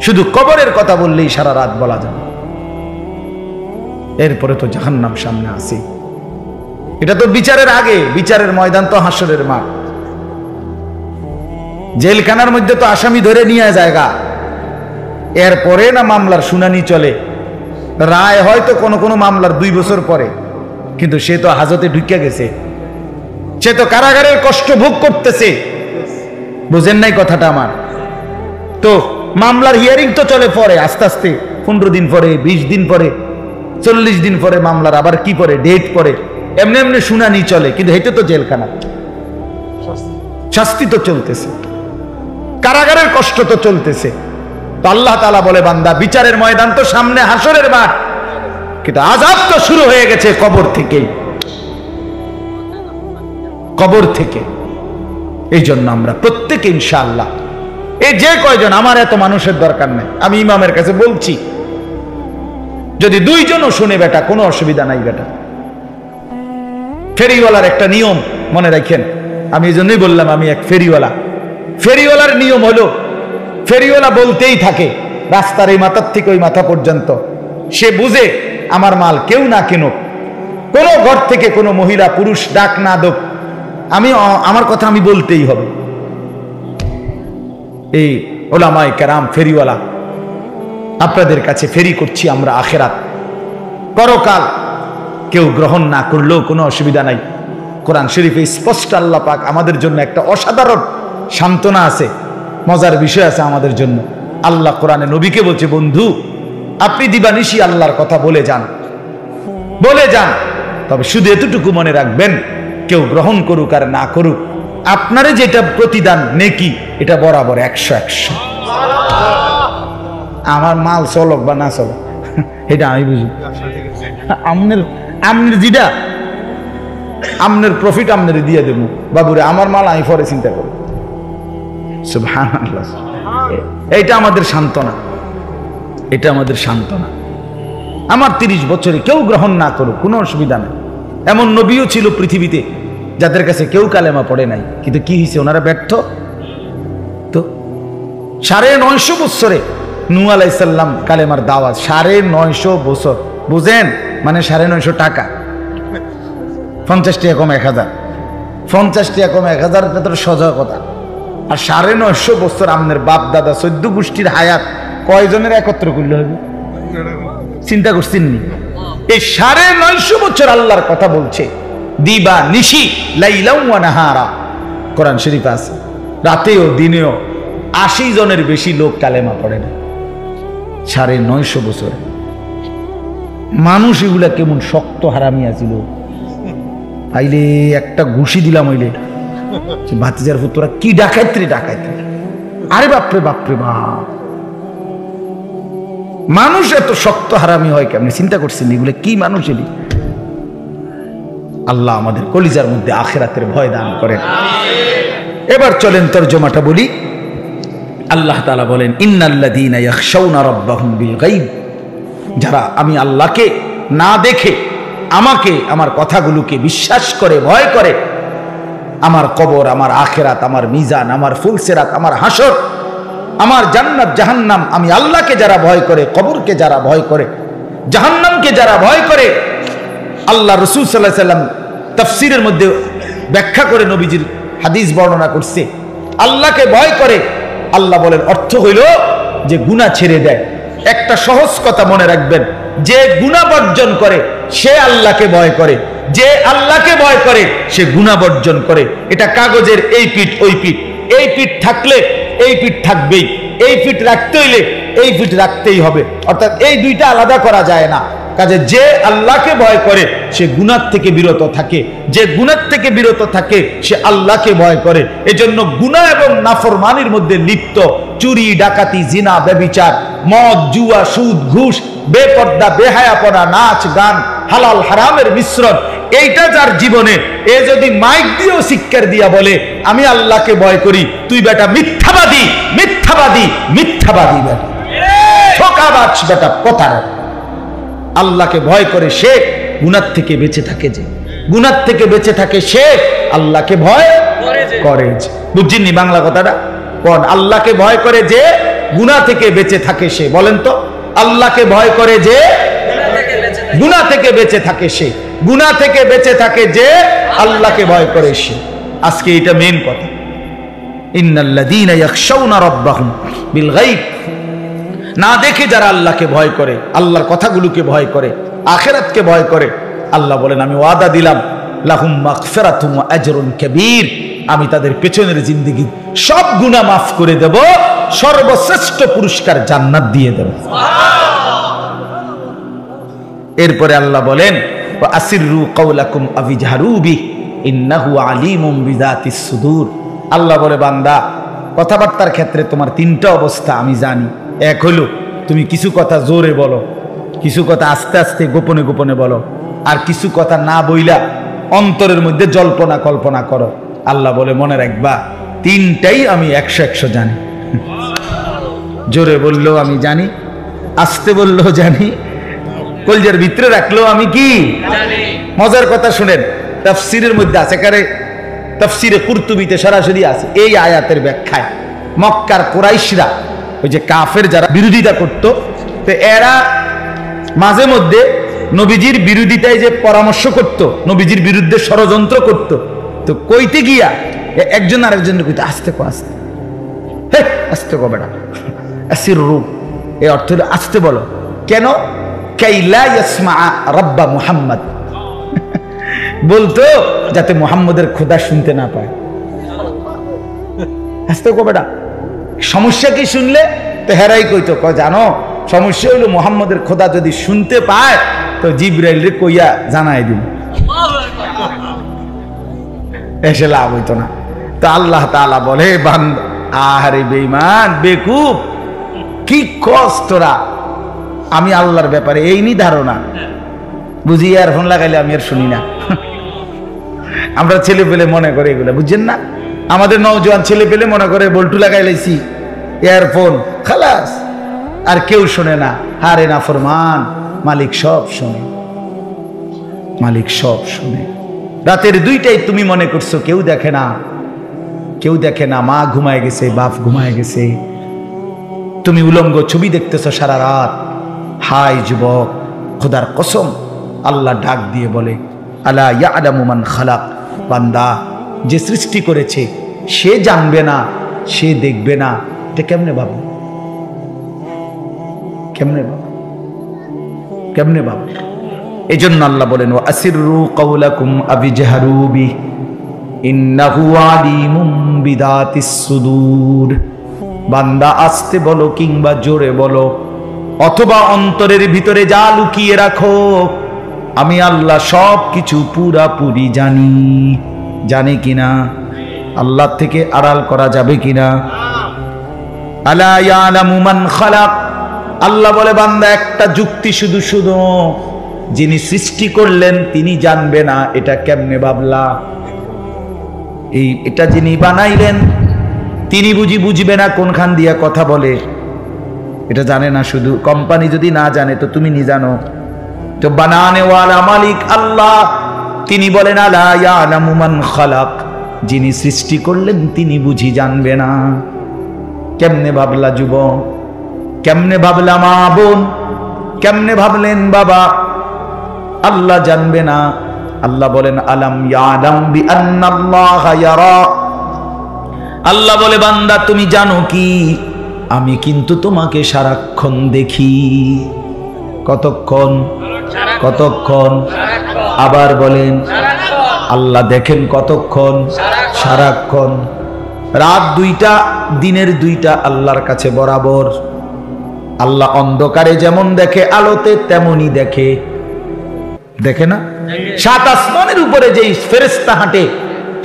শুধু কবরের কথা বললেই সারা রাত বলা যাবে, এরপরে তো জাহান্নাম সামনে আসে। এটা তো বিচারের আগে, বিচারের ময়দান তো হাসরের মাঠ। জেলখানার মধ্যে তো আসামি ধরে নিয়ে জায়গা, এরপরে না মামলার শুনানি চলে। রায় হয়তো কোনো কোনো মামলার 2 বছর পরে, কিন্তু সে তো হাজতে ঢুকে গেছে, সে তো কারাগারের কষ্ট ভোগ করতেছে। বুঝেন নাই কথাটা আমার? তো মামলার হিয়ারিং তো চলে পরে, আস্তে আস্তে 15 দিন পরে, 20 দিন পরে, 40 দিন পরে মামলার আবার কি পরে ডেট পরে, এমনি এমনি শুনানি চলে। কিন্তু হেঁটে তো জেলখানা, শাস্তি তো চলতেছে, কারাগারের কষ্ট তো চলতেছে। তো আল্লাহ তাআলা বলে বান্দা বিচারের ময়দান তো সামনে, হাসরের মাঠ, কিন্তু আযাব তো শুরু হয়ে গেছে কবর থেকেই, কবর থেকে। এই জন্য আমরা প্রত্যেকে ইনশাআল্লাহ, এই যে কয়জন, আমার এত মানুষের দরকার নেই, আমি ইমামের কাছে বলছি যদি 2 জনও শুনে বেটা কোনো অসুবিধা নাই বেটা। ফেরিওয়ালার একটা নিয়ম মনে রাখেন, আমি এই জন্যই বললাম আমি এক ফেরিওয়ালা। ফেরিওয়ালার নিয়ম হলো, ফেরিওয়ালা বলতেই থাকে রাস্তার এই মাথার থেকে ওই মাথা পর্যন্ত, সে বুঝে আমার মাল কেউ না কেন, কোনো ঘর থেকে কোনো মহিলা পুরুষ ডাক না দোক, আমি আমার কথা আমি বলতেই হবে। এই ওলামায়ে কেরাম ফেরিওয়ালা, আপনাদের কাছে ফেরি করছি আমরা আখেরাত, পরকাল কেউ গ্রহণ না করলেও কোনো অসুবিধা নাই। কোরআন শরীফে স্পষ্ট আল্লাহ পাক আমাদের জন্য একটা অসাধারণ সান্ত্বনা আছে, মজার বিষয় আছে আমাদের জন্য। আল্লাহ কোরআনে নবীকে বলছে, বন্ধু আপনি দিবানিশি আল্লাহর কথা বলে যান, বলে যান, তবে শুধু এতটুকু মনে রাখবেন, কেউ গ্রহণ করুক আর না করুক, আপনারে যেটা প্রতিদান নেকি এটা বরাবর 100-100। আমার মাল চলক বা না চলক এটা আমি বুঝি, আমনের যেটা আমনের প্রফিট আমনের দিয়ে দেবো বাবুরে, আমার মাল আমি পরে চিন্তা করব। সুবহানাল্লাহ। এইটা আমাদের সান্ত্বনা, এটা আমাদের সান্ত্বনা। আমার 30 বছরে কেউ গ্রহণ না করুক কোনো অসুবিধা নেই। এমন নবীও ছিল পৃথিবীতে যাদের কাছে কেউ কালেমা পড়ে নাই, কিন্তু কি হয়েছে, ওনারা ব্যর্থ। তো 950 বছরে নূহ আলাইহিস সালাম কালেমার দাওয়াত, 950 বছর, বুঝেন মানে 950 টাকা। 50 টাকা কম 1000, 50 টাকা কম 1000, এটা তো সোজা কথা। আর 950 বছর আমনের বাপ দাদা 14 গোষ্ঠীর হায়াত কয়জনের একত্র করলে হবে? চিন্তা করছেন নি? এই 950 বছর আল্লাহর কথা বলছে, দিবা নিশি লাইলা ওয়া নাহারা। কোরআন শরীফ আছে, রাতেও দিনেও 80 জনের বেশি লোক কালেমা পড়ে না 950 বছরে। মানুষ এগুলা কেমন শক্ত হারামি আছিল, আইলে একটা ঘুষি দিলাম হইলে ভাতিজার পুত্রা কি ডাকাইত্রে ডাকাইত্রে। আরে বাপরে বাপরে বাপ, মানুষ এত শক্ত হারামি হয় কেমন? চিন্তা করছেন এগুলো কি মানুষ? এলি আল্লাহ আমাদের কলিজার মধ্যে আখিরাতের ভয় দান করেন। এবার চলেন তরজমাটা বলি। আল্লাহ তাআলা বলেন, ইন্নাল্লাযীনা ইয়াখশাউনা রাব্বাহুম বিল গায়ব, যারা আমি আল্লাহকে না দেখে আমাকে আমার কথাগুলোকে বিশ্বাস করে ভয় করে, আমার কবর, আমার আখিরাত, আমার মিজান, আমার ফুলসিরাত, আমার হাসর, আমার জান্নাত জাহান্নাম, আমি আল্লাহকে যারা ভয় করে, কবরকে যারা ভয় করে, জাহান্নামকে যারা ভয় করে। আল্লাহ রাসূল সাল্লাল্লাহু আলাইহি ওয়াসাল্লাম তাফসীরের মধ্যে ব্যাখ্যা করে নবীজির হাদিস বর্ণনা করছে, আল্লাহকে ভয় করে আল্লাহ বলেন অর্থ হইল যে গুনাহ ছেড়ে দেয়। একটা সহজ কথা মনে রাখবেন, যে গুনাহ বর্জন করে সে আল্লাহকে ভয় করে, যে আল্লাহকে ভয় করে সে গুনাহ বর্জন করে। এটা কাগজের এই পিঠ ওই পিঠ, এই পিঠ থাকলে এই পিঠ থাকবেই, এই পিঠ রাখতে হইলে এই পিঠ রাখতেই হবে, অর্থাৎ এই দুইটা আলাদা করা যায় না। কাজে যে আল্লাহকে ভয় করে সে গুনাহ থেকে বিরত থাকে, যে গুনাহ থেকে বিরত থাকে সে আল্লাহকে ভয় করে। এজন্য গুনাহ এবং নাফরমানির মধ্যে লিপ্ত চুরি, ডাকাতি, জিনা, ব্যভিচার, মদ, জুয়া, সুদ, ঘুষ, বেপর্দা, বেহায়াপনা, নাচ, গান, হালাল হারামের মিশ্রণ, এইটা যার জীবনে, এ যদি মাইক দিয়েও শিক্ষার দিয়া বলে আমি আল্লাহকে ভয় করি, তুই বেটা মিথ্যাবাদী, মিথ্যাবাদী, মিথ্যাবাদী বেটা, ঠকাবাজ বেটা, প্রতারক। আল্লাহকে ভয় করে সে গুনাহ থেকে বেঁচে থাকে, যে গুনাহ থেকে বেঁচে থাকে সে আল্লাহকে ভয় করে। বুঝছেননি বাংলা কথাটা? কোন আল্লাহকে ভয় করে যে গুনাহ থেকে বেঁচে থাকে সে, বলেন তো? আল্লাহকে ভয় করে যে গুনাহ থেকে বেঁচে থাকে সে, গুনাহ থেকে বেঁচে থাকে যে আল্লাহকে ভয় করে সে। আজকে এটা মেইন কথা। ইন্নাল্লাযীনা ইয়াখশাউনা রাব্বাহুম বিল গায়ব, না দেখে যারা আল্লাহকে ভয় করে, আল্লাহর কথাগুলোকে ভয় করে, আখিরাতকে ভয় করে, আল্লাহ বলেন আমি ওয়াদা দিলাম লাহুম মাগফিরাতুম ওয়া আজরুন কাবীর, আমি তাদের পেছনের জিন্দেগি সব গুনাহ মাফ করে দেব, সর্বশ্রেষ্ঠ পুরস্কার জান্নাত দিয়ে দেব। এরপরে আল্লাহ বলেন ওয়া আসিররু কাওলাকুম আও ইজহারু বিহি ইন্নাহু আলিমুম বিযাতিস সুদূর। আল্লাহ বলে বান্দা, কথাবার্তার ক্ষেত্রে তোমার তিনটা অবস্থা আমি জানি। এক হলো তুমি কিছু কথা জোরে বলো, কিছু কথা আস্তে আস্তে গোপনে গোপনে বলো, আর কিছু কথা না বইলা অন্তরের মধ্যে জল্পনা কল্পনা করো। আল্লাহ বলে মনে রাখবা তিনটাই আমি 100 জানি। জোরে বললেও আমি জানি, আস্তে বললেও জানি, কলজার ভিতরে রাখলেও আমি কি জানি। মজার কথা শুনেন, তাফসীরের মধ্যে আছে, কারে তাফসীরে কুরতুবীতে সরাসরি আছে এই আয়াতের ব্যাখ্যায়, মক্কার কুরাইশরা, ওই যে কাফের যারা বিরোধিতা করত, তো এরা মাঝে মধ্যে নবীজির বিরোধিতায় যে পরামর্শ করত, নবীজির বিরুদ্ধে ষড়যন্ত্র করত, তো কইতে গিয়া একজন আরেকজন কইতে আস্তে কো, আস্তে, হে আস্তে কো বেটা, আসিররু, এই অর্থ হলো আস্তে বলো। কেন? কাইলা ইয়াসমা রাব্বা মুহাম্মদ, বলতো যাতে মুহাম্মদের খোদা শুনতে না পায়। আস্তে কো বেটা। সমস্যা কি শুনলে? তো হেরাই কইতো, জানো সমস্যা হইলো মুহাম্মদের খোদা যদি শুনতে পায় তো জিবরাইল রে কইয়া জানাই দিন, এসে লাভ হইতো না। তো আল্লাহ তাআলা বলে বান্দা, আরে বেঈমান বেকুব, কি কষ্টরা, আমি আল্লাহর ব্যাপারে এই নি ধারণা বুঝি, ইয়ারফোন লাগাইলে আমি আর শুনি না। আমরা ছেলে পেলে মনে করে এগুলো, বুঝছেন না? আমাদের নওজোয়ান ছেলে পেলে মনে করে বল্টু লাগাই লাইছি, ইয়ারফোন খালাস, আর কেউ শোনে না। হারে না ফরমান, মালিক সব শোনে, মালিক সব শোনে। রাতের 2টায় তুমি মনে করছো কেউ দেখে না, কেউ দেখে না, মা ঘুমায় গেছে, বাপ ঘুমায় গেছে, তুমি উলঙ্গ ছবি দেখতেছো সারা রাত। হাই যুবক, খোদার কসম, আল্লাহ ডাক দিয়ে বলে আলা ইয়ালামু মান খালাক, বান্দা যে সৃষ্টি করেছে সে জানবে না সে দেখবে না, এটা কেমনে ভাবো? কেমনে ভাবো? কেমনে ভাবো? এই জন্য আল্লাহ বলেন, ওয়া আসিররু কাওলাকুম আবিজহারু বি ইন্নাহু আলিমুম বিদাতিস সুদূর। বান্দা আস্তে বলো কিংবা জোরে বলো, অথবা অন্তরের ভিতরে যা লুকিয়ে রাখো, আমি আল্লাহ সব কিছু পুরাপুরি জানি। জানে কিনা? আল্লাহ থেকে আড়াল করা যাবে কিনা? আলা ইয়ালামু মান খালাক। আল্লাহ বলে, বান্দা একটা যুক্তি শুধু শুধু, যিনি সৃষ্টি করলেন তিনি জানবে না, এটা কেমনে ভাবলা? এটা যিনি বানাইলেন তিনি বুঝবে না কোনখান দিয়া কথা বলে, এটা জানে না। শুধু কোম্পানি যদি না জানে তো তুমি নি জানো? তো বানানে ওয়ালা মালিক আল্লাহ, তিনি বলেন আলা ইয়ালামু মান খালাক, যিনি সৃষ্টি করলেন তিনি বুঝি জানবে না। কেমনে ভাবলা যুবক? কেমনে ভাবলা মা বোন? কেমনে ভাবলেন বাবা? আল্লাহ জানবে না? আল্লাহ বলেন আলাম ইয়ালাম বিআন্নাল্লাহা ইয়ারা। আল্লাহ বলে, বান্দা তুমি জানো কি, আমি কিন্তু তোমাকে সারাক্ষণ দেখি। কতক্ষণ? কতক্ষণ? আবার বলেন, আল্লাহ দেখেন কতক্ষণ? সারাক্ষণ। রাত 2টা, দিনের 2টা আল্লাহর কাছে বরাবর। আল্লাহ অন্ধকারে যেমন দেখে, আলোতে তেমনই দেখে। দেখে না? 7 আসমানের উপরে যেই ফেরেশতা হাঁটে,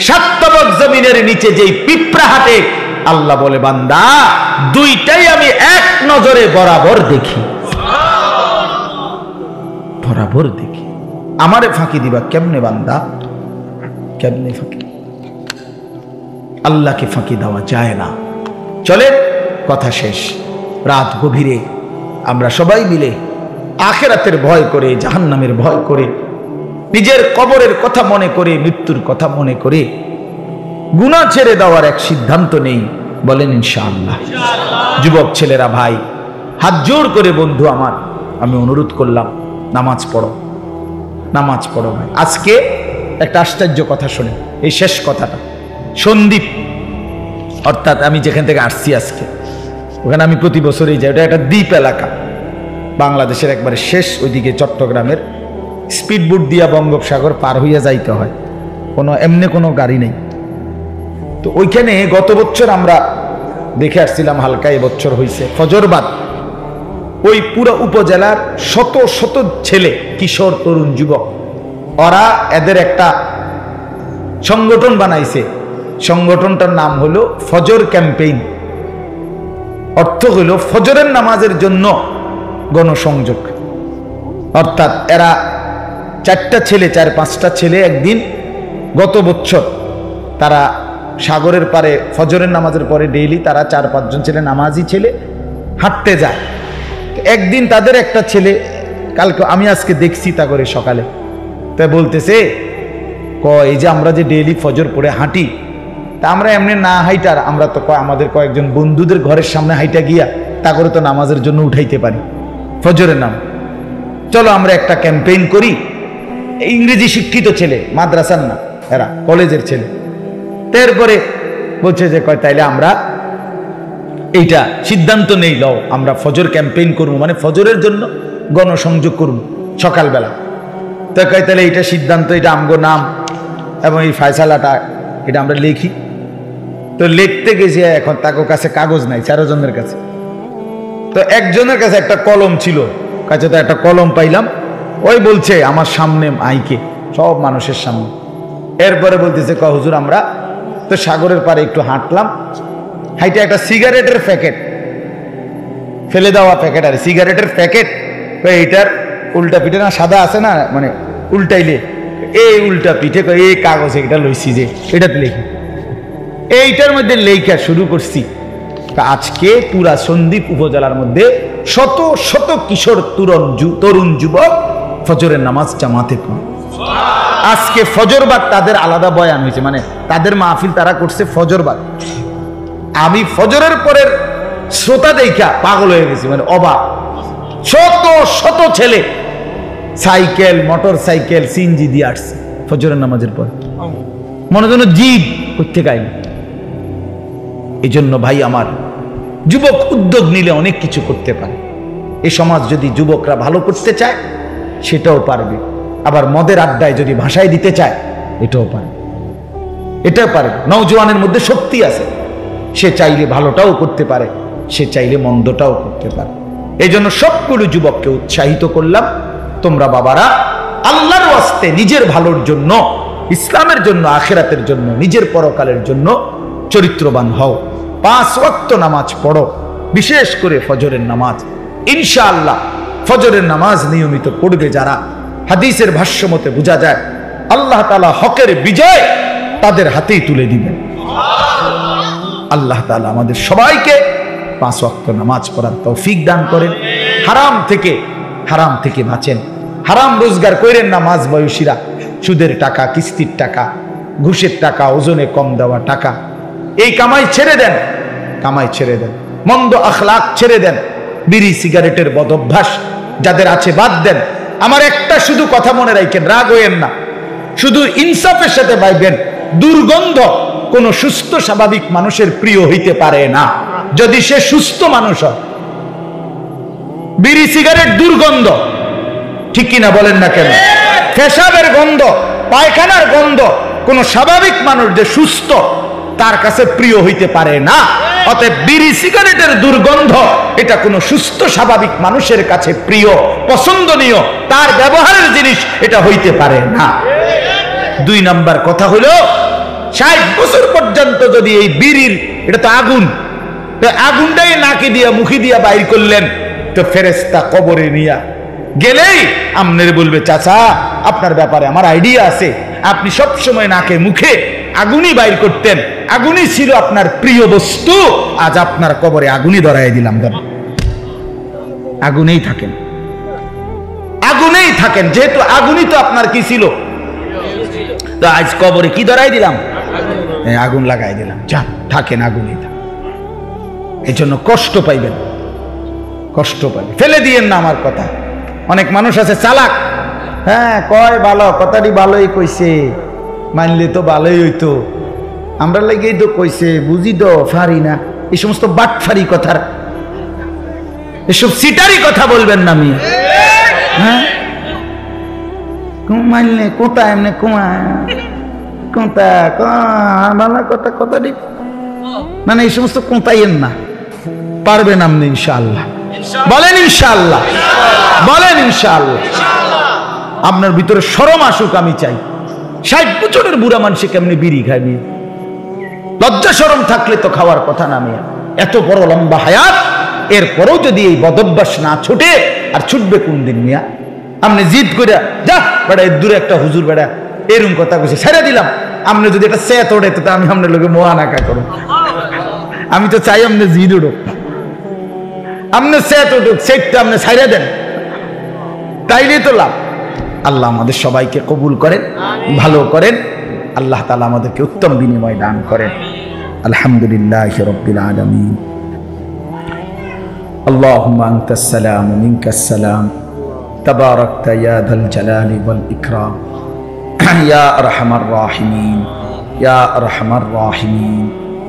7 তবক জমিনের নিচে যেই পিঁপড়া হাঁটে, আল্লাহ বলে বান্দা 2টাই আমি এক নজরে বরাবর দেখি। বরাবর দেখি। আমারে ফাঁকি দিবা কেমনে বান্দা? কেমনে ফাঁকি? আল্লাহকে ফাঁকি দেওয়া যায় না। চলে, কথা শেষ। রাত গভীরে আমরা সবাই মিলে আখিরাতের ভয় করে, জাহান্নামের ভয় করে, নিজের কবরের কথা মনে করে, মৃত্যুর কথা মনে করে গুনাহ ছেড়ে দেওয়ার এক সিদ্ধান্ত নেই। বলেন ইনশাআল্লাহ। যুবক ছেলেরা, ভাই, হাত জোর করে বন্ধু আমার আমি অনুরোধ করলাম, নামাজ পড়ো, নামাজ পড়ো ভাই। আজকে একটা আশ্চর্য কথা শুনে, এই শেষ কথাটা, সন্দ্বীপ অর্থাৎ আমি যেখান থেকে আসছি আজকে, ওখানে আমি প্রতি বছরই যাই। ওটা একটা দ্বীপ এলাকা, বাংলাদেশের একবারে শেষ ওইদিকে, চট্টগ্রামের। স্পিডবোট দিয়া বঙ্গোপসাগর পার হইয়া যাইতে হয়, এমনি কোনো গাড়ি নেই। তো ওইখানে গত বছর আমরা দেখে আসছিলাম হালকা, এবছর হয়েছে ফজরবাদ। ওই পুরো উপজেলার শত শত ছেলে, কিশোর, তরুণ, যুবক, ওরা এদের একটা সংগঠন বানাইছে। সংগঠনটার নাম হলো ফজর ক্যাম্পেইন। অর্থ হলো ফজরের নামাজের জন্য গণসংযোগ। অর্থাৎ এরা 4টা ছেলে, 4-5টা ছেলে একদিন গত বছর তারা সাগরের পারে ফজরের নামাজের পরে ডেইলি তারা 4-5 জন ছেলে, নামাজি ছেলে, হাঁটতে যায়। একদিন তাদের একটা ছেলে, কালকে আমি আজকে দেখছি তা করে সকালে, তাই বলতেছে, এই যে আমরা যে ডেইলি ফজর পড়ে হাঁটি, তা আমরা এমনি না হাইটার, আমরা তো আমাদের কয়েকজন বন্ধুদের ঘরের সামনে হাইটা গিয়া তা করে তো নামাজের জন্য উঠাইতে পারি ফজরের নাম। চলো আমরা একটা ক্যাম্পেইন করি। ইংরেজি শিক্ষিত ছেলে, মাদ্রাসার না, এরা কলেজের ছেলে। তারপরে বলছে যে তাইলে আমরা এইটা সিদ্ধান্ত নেই, লও আমরা ফজর ক্যাম্পেইন করবো, মানে ফজরের জন্য গণসংযোগ করব সকালবেলা। তো তাহলে এইটা সিদ্ধান্ত, এটা আমগো নাম এবং এই ফয়সালাটা এটা আমরা লিখি। তো লিখতে গেছি, এখন তাকে কাছে কাগজ নাই, 4 জনের কাছে। তো একজনের কাছে একটা কলম ছিল, কাছে তো একটা কলম পাইলাম। ওই বলছে আমার সামনে আইকে, সব মানুষের সামনে। এরপরে বলতেছে, হুজুর আমরা তো সাগরের পারে একটু হাঁটলাম, হাইটে একটা সিগারেটের প্যাকেট, ফেলে দেওয়া প্যাকেট, আর সিগারেটের প্যাকেট এইটার উল্টা পিঠে না সাদা আছে না, মানে উল্টাইলে এই উল্টা পিঠে এই কাগজ এটা লইছি যে এটাতে লিখি, এইটার মধ্যে লেখা শুরু করছি। আজকে পুরা সন্দ্বীপ উপজেলার মধ্যে শত শত কিশোর, তরুণ যুবক ফজরের নামাজ জামাতে পড়ে। আজকে ফজরবাদ তাদের আলাদা বয়ান হয়েছে, মানে তাদের মাহফিল তারা করছে ফজরবাদ। আমি ফজরের পরের শ্রোতা দেখা পাগল হয়ে গেছি, মানে অবাক। শত শত ছেলে সাইকেল, মোটর সাইকেল, সিএনজি দিয়ে আসছে ফজরের নামাজের পর। মনে যেন জীব করতে গাইল। এই জন্য ভাই আমার, যুবক উদ্যোগ নিলে অনেক কিছু করতে পারে। এই সমাজ যদি যুবকরা ভালো করতে চায় সেটাও পারবে, আবার মদের আড্ডায় যদি ভাষায় দিতে চায় এটাও পারবে, এটাও পারে। নওজোয়ানের মধ্যে শক্তি আছে, সে চাইলে ভালোটাও করতে পারে, সে চাইলে মন্দটাও করতে পারে। এই জন্য সবগুলো যুবককে উৎসাহিত করলাম, তোমরা বাবারা আল্লাহর ওয়াস্তে নিজের ভালোর জন্য, ইসলামের জন্য, আখিরাতের জন্য, নিজের পরকালের জন্য চরিত্রবান হও। 5 ওয়াক্ত নামাজ পড়ো, বিশেষ করে ফজরের নামাজ। ইনশাআল্লাহ ফজরের নামাজ নিয়মিত পড়বে যারা, হাদিসের ভাষ্য মতে বোঝা যায় আল্লাহ তাআলা হকের বিজয় তাদের হাতেই তুলে দিবেন। আল্লাহ তাআলা আমাদের সবাইকে 5 ওয়াক্ত নামাজ পড়ার তৌফিক দান করেন। হারাম থেকে বাঁচেন, হারাম রোজগার করেন না। মাঝ বয়সীরা সুদের টাকা, কিস্তির টাকা, ঘুষের টাকা, ওজনে কম দেওয়া টাকা, এই কামাই ছেড়ে দেন, কামাই ছেড়ে দেন। মন্দ আখলাক ছেড়ে দেন, বিড়ি সিগারেটের বদ অভ্যাস যাদের আছে বাদ দেন। আমার একটা শুধু কথা মনে রাখেন, রাগ হইয়েন না, শুধু ইনসাফের সাথে ভাইবেন, দুর্গন্ধ কোন সুস্থ স্বাভাবিক মানুষের প্রিয় হইতে পারে না। যদি সে সুস্থ মানুষ হয়, বিড়ি সিগারেট দুর্গন্ধ, ঠিক কিনা বলেন না কেন? পেশাবের গন্ধ, পায়খানার গন্ধ কোন স্বাভাবিক মানুষ যে সুস্থ তার কাছে প্রিয় হইতে পারে না। অতএব বিড়ি সিগারেটের দুর্গন্ধ এটা কোন সুস্থ স্বাভাবিক মানুষের কাছে প্রিয়, পছন্দনীয়, তার ব্যবহারের জিনিস এটা হইতে পারে না। 2 নাম্বার কথা হলো, 60 বছর পর্যন্ত যদি এই বিড়ির, এটা তো আগুন, আগুনটাই নাকি দিয়া মুখে দিয়া বাইর করলেন, তো ফেরেশতা কবরে নিয়া গেলেই আমনের বলবে, চাচা আপনার ব্যাপারে আমার আইডিয়া আছে, আপনি সব সময় নাকে মুখে আগুনই বাইর করতেন, আগুনই ছিল আপনার প্রিয় বস্তু, আজ আপনার কবরে আগুনই ধরাই দিলাম। আগুনেই থাকেন, আগুনেই থাকেন, যেহেতু আগুনই তো আপনার কি ছিল, তো আজ কবরে কি ধরাই দিলাম, আগুন লাগাই দিলাম, যা থাকেন, আগুনই থাকেন। এই জন্য কষ্ট পাইবেন, কষ্ট পাইবেন, ফেলে দিয়েন না আমার কথা। অনেক মানুষ আছে চালাক, হ্যাঁ কয় ভালো, কথাটি ভালোই কইছে, মানলে তো ভালোই হইতো, আমরা লাগেই তো কইছে, বুঝি তো ফারি না। এই সমস্ত বাটফারি কথার, এসব সিটারি কথা বলবেন না। আমি হ্যাঁ মানলে কোথা এমনি কুমা কোথা ভালো কথা, কথাটি মানে এই সমস্ত কোথাইয়েন না, পারবেন আপনি ইনশাআল্লাহ। বলেন ইনশাআল্লাহ, বলেন ইনশাআল্লাহ। আপনার ভিতরে শরম আসুক আমি চাই। 60 বছরের বুড়া মানুষে কেমনি বিড়ি খায়? লজ্জা শরম থাকলে তো খাওয়ার কথা না। মিয়া এত বড় লম্বা হায়াত, এরপরও যদি এই বদভ্যাস না ছুটে, আর ছুটবে কোন দিন? মিয়া আপনি জিদ করে যা বেড়া, দূরে একটা হুজুর বেড়া এরকম কথা কইছে, ছেড়ে দিলাম। আপনি যদি এটা সেত ওঠে তো আমি আপনার লোকে মোয়ানাকা করো। আমি তো চাই আপনি জিদ উঠুক, আপনি সেত উঠুক, সেটটা আপনি ছাইড়া দেন, তাইলেই তো লাভ। আল্লাহ আমাদের সবাইকে কবুল করেন, ভালো করেন। আল্লাহ তাআলা আমাদেরকে উত্তম বিনিময় দান করেন। আলহামদুলিল্লাহি রাব্বিল আলামিন। আল্লাহুম্মা আনতাস সালাম ওয়া মিনকাস সালাম, তাবারাকতা ইয়া যাল জালালি ওয়াল ইকরাম, ইয়া আরহামার রাহিমিন, ইয়া আরহামার রাহিমিন,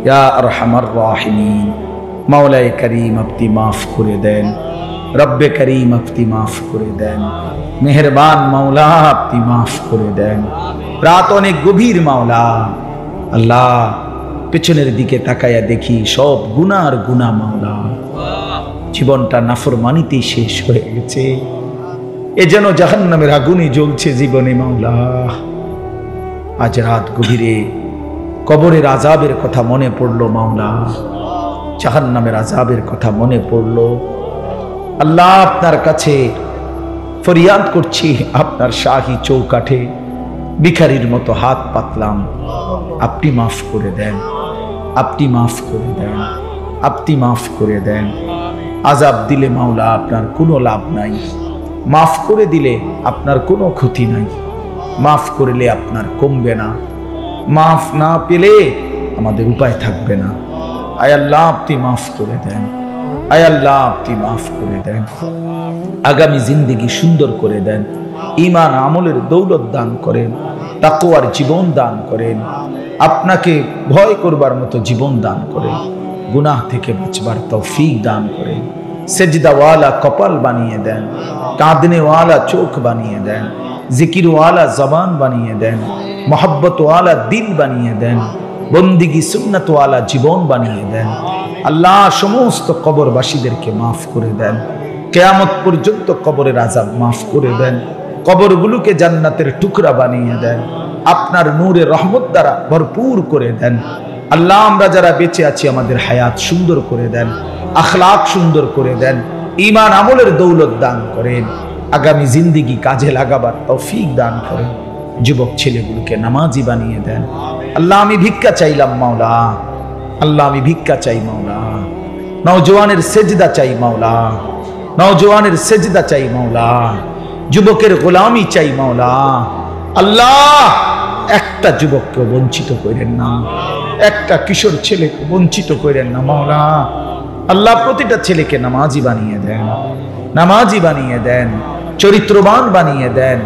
ইয়া আরহামার রাহিমিন। মাওলায়ে কারীম আপনি মাফ করে দেন, রব্বে করিম আপনি মাফ করে দেন, মেহেরবান মাওলা আপনি মাফ করে দেন। রাত অনেক গভীর মাওলা, আল্লাহ পেছনের দিকে তাকায়া দেখি সব গুনার গুনাহ মাওলা, জীবনটা নাফরমানিতেই শেষ হয়ে গেছে। এ যেন জাহান্নামের আগুনে জ্বলছে জীবনে মাওলা। আজ রাত গভীরে কবরের আযাবের কথা মনে পড়লো মাওলা, জাহান্নামের আযাবের কথা মনে পড়লো। আল্লাহ আপনার কাছে ফরিয়াদ করছি, আপনার শাহী চৌকাঠে ভিখারির মতো হাত পাতলাম, আপনি মাফ করে দেন, আপনি মাফ করে দেন, আপনি মাফ করে দেন। আযাব দিলে মাওলা আপনার কোনো লাভ নাই, মাফ করে দিলে আপনার কোনো ক্ষতি নাই, মাফ করলে আপনার কমবে না, মাফ না পেলে আমাদের উপায় থাকবে না। আয় আল্লাহ আপনি মাফ করে দেন, আয় আল্লাহ আপনি মাফ করে দেন। আগামী জিন্দেগি সুন্দর করে দেন, ঈমান আমলের দৌলত দান করেন, তাকওয়ার জীবন দান করেন, আপনাকে ভয় করবার মতো জীবন দান করেন। গুনাহ থেকে বাঁচবার তৌফিক দান করেন, সেজদাওয়ালা কপাল বানিয়ে দেন, কাঁদনেওয়ালা চোখ বানিয়ে দেন, জিকিরওয়ালা জবান বানিয়ে দেন, মোহব্বতওয়ালা দিল বানিয়ে দেন, বন্দিগি সুন্নতওয়ালা জীবন বানিয়ে দেন। আল্লাহ সমস্ত কবরবাসীদেরকে মাফ করে দেন, কিয়ামত পর্যন্ত কবরের আযাব মাফ করে দেন, কবরগুলোকে জান্নাতের টুকরা বানিয়ে দেন, আপনার নূরে রহমত দ্বারা ভরপুর করে দেন। আল্লাহ আমরা যারা বেঁচে আছি আমাদের হায়াত সুন্দর করে দেন, আখলাক সুন্দর করে দেন, ঈমান আমলের দৌলত দান করেন, আগামী জিন্দেগি কাজে লাগাবার তৌফিক দান করেন, যুবক ছেলেগুলোকে নামাজি বানিয়ে দেন। আল্লাহ আমি ভিক্ষা চাইলাম মাওলা, আল্লাহ আমি ভিক্ষা চাই মাওলা, নওজওয়ানের সেজদা চাই মাওলা, নওজওয়ানের সেজদা চাই মাওলা, যুবকের গোলামি চাই মাওলা। আল্লাহ একটা যুবককে বঞ্চিত করেন না, একটা কিশোর ছেলেকে বঞ্চিত করেন না মাওলা। আল্লাহ প্রতিটা ছেলেকে নামাজি বানিয়ে দেন, নামাজি বানিয়ে দেন, চরিত্রবান বানিয়ে দেন,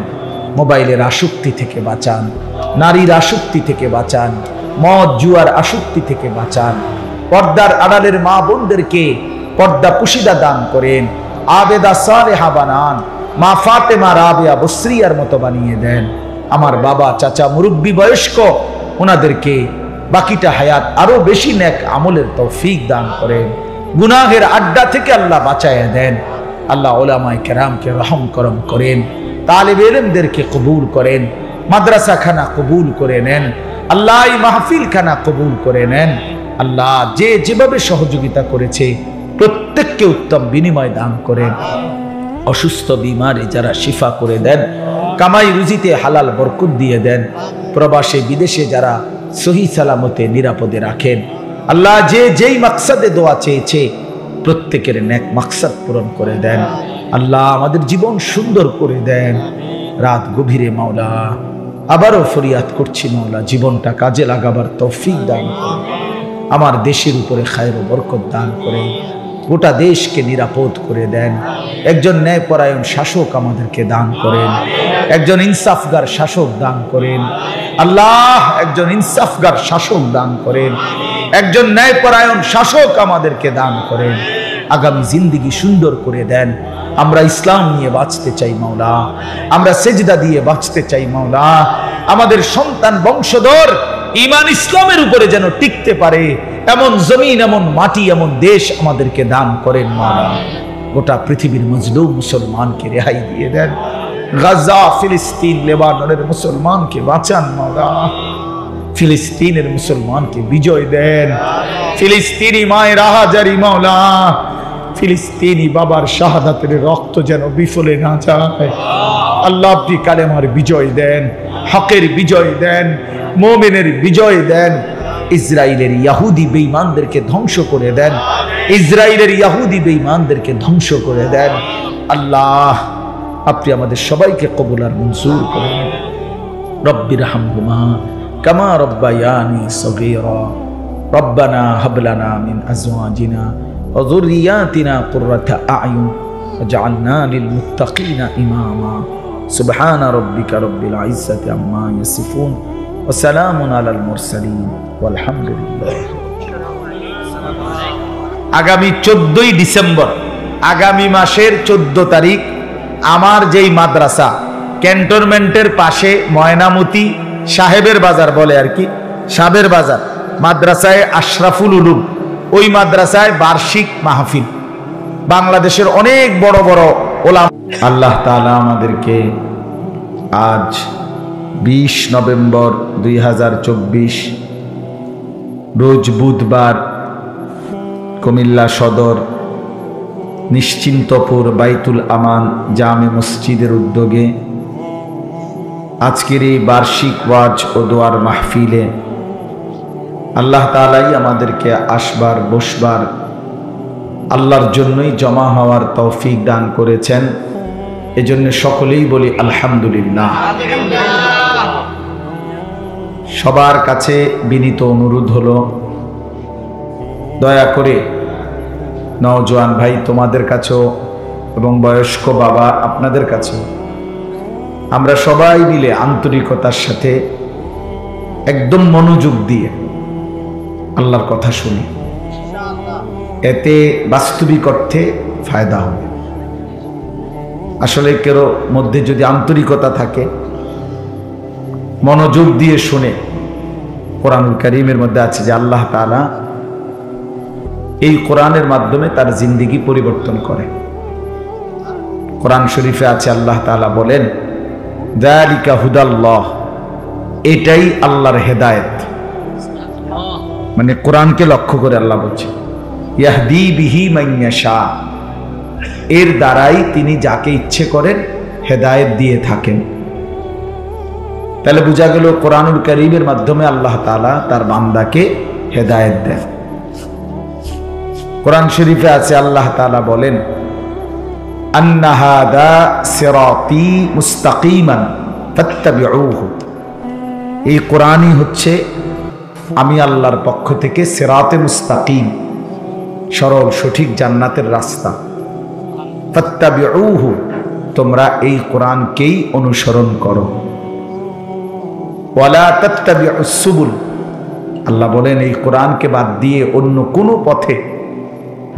মোবাইলের আসক্তি থেকে বাঁচান, নারীর আসক্তি থেকে বাঁচান, মদ জুয়ার আসক্তি থেকে বাঁচান, পর্দার আড়ালের মা বোনদেরকে পর্দা পুশিদা দান করেন, আবেদা সালেহা বানান, মা ফাতেমা রাবেয়া বসরিয়ার মতো বানিয়ে দেন। আমার বাবা চাচা মুরব্বী বয়স্ক ওনাদেরকে বাকিটা হায়াত আরো বেশি নেক আমলের তৌফিক দান করেন, গুনাহের আড্ডা থেকে আল্লাহ বাঁচায় দেন। আল্লাহ উলামায়ে কেরামকে রহম করম করেন, তালিবে ইলমদেরকে কবুল করেন, মাদ্রাসা খানা কবুল করে নেন, আল্লাহ এই মাহফিল খানা কবুল করে নেন। আল্লাহ যে যেভাবে সহযোগিতা করেছে প্রত্যেককে উত্তম বিনিময় দান করেন, অসুস্থ বিমারে যারা শিফা করে দেন, কামাই রুজিতে হালাল বরকত দিয়ে দেন, প্রবাসে বিদেশে যারা সহি সালামতে নিরাপদে রাখেন। আল্লাহ যে যেই মাকসাদে দোয়া চেয়েছে প্রত্যেকের নেক মাকসাদ পূরণ করে দেন। আল্লাহ আমাদের জীবন সুন্দর করে দেন। রাত গভীরে মাওলা আবারও ফরিয়াদ করছি মাওলা, জীবনটা কাজে লাগাবার তৌফিক দান করেন, আমার দেশের উপরে খায়ের ও বরকত দান করেন, গোটা দেশকে নিরাপদ করে দেন। একজন ন্যায়পরায়ণ শাসক আমাদেরকে দান করেন, একজন ইনসাফগার শাসক দান করেন। আল্লাহ একজন ইনসাফগার শাসক দান করেন, একজন ন্যায়পরায়ণ শাসক আমাদেরকে দান করেন। আগামী জিন্দেগি সুন্দর করে দেন। আমরা ইসলাম নিয়ে বাঁচতে চাই মাওলা, আমরা সেজদা দিয়ে বাঁচতে চাই মাওলা। আমাদের সন্তান বংশধর ঈমান ইসলামের উপরে যেন টিকতে পারে এমন জমিন, এমন মাটি, এমন দেশ আমাদেরকে দান করেন মাওলা। গোটা পৃথিবীর মজলুম মুসলমানকে রেহাই দিয়ে দেন। গাজা, ফিলিস্তিন, লেবাননের মুসলমানকে বাঁচান মাওলা। ফিলিস্তিনের মুসলমানকে বিজয় দেন। ফিলিস্তিনি মায়ের আহাজারি মাওলা, ফিলিস্তিনি বাবার শাহাদাতের রক্ত যেন বিফলে না যায়। আল্লাহ আপনি কালেমার বিজয় দেন, হকের বিজয় দেন, মুমিনের বিজয় দেন। ইসরায়েলের ইহুদি বেঈমানদেরকে ধ্বংস করে দেন, ইসরায়েলের ইহুদি বেঈমানদেরকে ধ্বংস করে দেন। আল্লাহ আপনি আমাদের সবাইকে কবুল আর মঞ্জুর করেন। রব্বিরহামহুমা কামা রব্বায়ানি সগীরা। রব্বানা হাব লানা মিন আজওয়াজিনা ওয়া যুররিয়াতিনা কুররাতা আ'য়ুন ওয়াজআলনা লিল মুত্তাকিনা ইমামা। সুবহানা রাব্বিকা রাব্বিল ইজ্জাতি আম্মা ইয়াসিফুন ওয়া সালামুন আলাল মুরসালিন ওয়ালহামদুলিল্লাহ। আগামী 14ই ডিসেম্বর, আগামী মাসের 14 তারিখ আমার যেই মাদ্রাসা ক্যান্টনমেন্টের পাশে ময়নামতি সাহেবের বাজার বলে আর কি, সাবের বাজার মাদ্রাসায় আশরাফুল উলুম, ওই মাদ্রাসায় বার্ষিক মাহফিল। বাংলাদেশের অনেক বড় বড় ওলামা। আল্লাহ তাআলা আমাদেরকে আজ 20 নভেম্বর 2024 রোজ বুধবার কুমিল্লা সদর নিশ্চিন্তপুর বাইতুল আমান জামে মসজিদের উদ্যোগে আজকের এই বার্ষিক ওয়াজ ও দোয়ার মাহফিলে আল্লাহ তাআলাই আমাদেরকে আসবার বসবার আল্লাহর জন্যই জমা হওয়ার তৌফিক দান করেছেন। এজন্য সকলেই বলি আলহামদুলিল্লাহ। সবার কাছে বিনীত অনুরোধ হলো, দয়া করে নওজোয়ান ভাই তোমাদের কাছেও এবং বয়স্ক বাবা আপনাদের কাছেও আমরা সবাই মিলে আন্তরিকতার সাথে একদম মনোযোগ দিয়ে আল্লাহর কথা শুনি। এতে বাস্তবিক অর্থে ফায়দা হবে। আসলে কেউ মধ্যে যদি আন্তরিকতা থাকে, মনোযোগ দিয়ে শুনে, কোরআনুল কারীমের মধ্যে আছে যে আল্লাহ তাআলা এই কোরআনের মাধ্যমে তার জিন্দেগি পরিবর্তন করে। কোরআন শরীফে আছে আল্লাহ তাআলা বলেন, যালিকা হুদাল্লাহ, এটাই আল্লাহর হেদায়েত। মানে কোরআনকে লক্ষ্য করে আল্লাহ বলছে, ইয়াহদি বিহি মান ইয়াশা, এর দ্বারাই তিনি যাকে ইচ্ছে করেন হেদায়েত দিয়ে থাকেন। তাহলে বোঝা গেল কোরআনুল কারীমের মাধ্যমে আল্লাহ তাআলা তার বান্দাকে হেদায়েত দেন। কোরআন শরীফে আছে আল্লাহ তাআলা বলেন, আন্না হাদা সিরাতি মুস্তাকিমান ফাত্তাবিউহু, এই কোরআনই হচ্ছে আমি আল্লাহর পক্ষ থেকে সিরাতে মুস্তাকিম, সরল সঠিক জান্নাতের রাস্তা। ফাত্তাবিউহু, তোমরা এই কোরআনকেই অনুসরণ করো। ওয়ালা তাত্তাবিউস সুবুল, আল্লাহ বলেন এই কোরআনকে বাদ দিয়ে অন্য কোনো পথে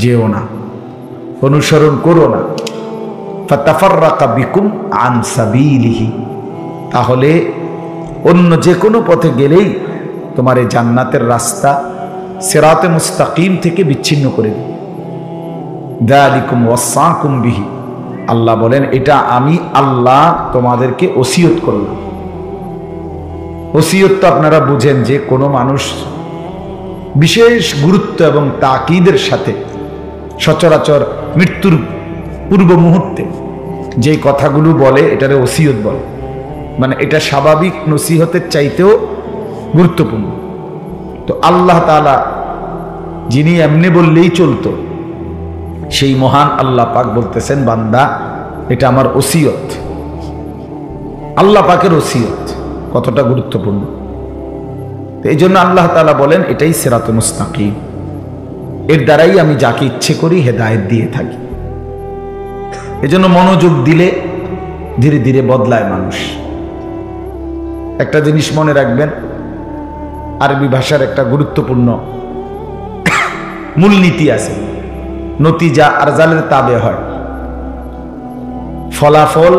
যেও না, অনুসরণ করো না। ফাতাফাররাকা বিকুম আন সাবিলিহি, তাহলে অন্য যে কোনো পথে গেলেই তোমার এই জান্নাতের রাস্তা সিরাতে মুস্তাকিম থেকে বিচ্ছিন্ন করে দিবে। যালিকুম ওয়াসাকুম বিহি, আল্লাহ বলেন এটা আমি আল্লাহ তোমাদেরকে ওসিয়ত করলাম। ওসিয়ত তো আপনারা বুঝেন যে কোনো মানুষ বিশেষ গুরুত্ব এবং তাকিদের সাথে সচরাচর মৃত্যুর পূর্ব মুহূর্তে যে কথাগুলো বলে এটারে ওসিয়ত বলে। মানে এটা স্বাভাবিক নসিহতের চাইতেও গুরুত্বপূর্ণ। তো আল্লাহ তাআলা যিনি এমনি বললেই চলতো, সেই মহান আল্লাহ পাক বলতেছেন, বান্দা এটা আমার ওসিয়ত। আল্লাহ পাকের ওসিয়ত কতটা গুরুত্বপূর্ণ। এই জন্য আল্লাহ তাআলা বলেন এটাই সিরাতে মুস্তাকিম, এর দ্বারাই আমি যাকে ইচ্ছে করি হেদায়েত দিয়ে থাকি। এজন্য মনোযোগ দিলে ধীরে ধীরে বদলায় মানুষ। একটা জিনিস মনে রাখবেন, আরবি ভাষার একটা গুরুত্বপূর্ণ মূলনীতি আছে, নতিজা আরজালের তাবে হয়, ফলাফল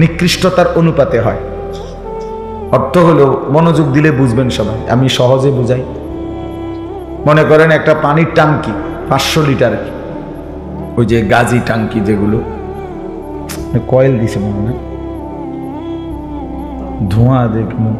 নিকৃষ্টতার অনুপাতে হয়। অর্থ হলো মনোযোগ দিলে বুঝবেন সবাই, আমি সহজে বুঝাই। মনে করেন একটা পানির টাঙ্কি 500 লিটার, ওই যে গাজি টাঙ্কি যেগুলো কয়েল দিছে মনে হয়, ধোঁয়া দেখুন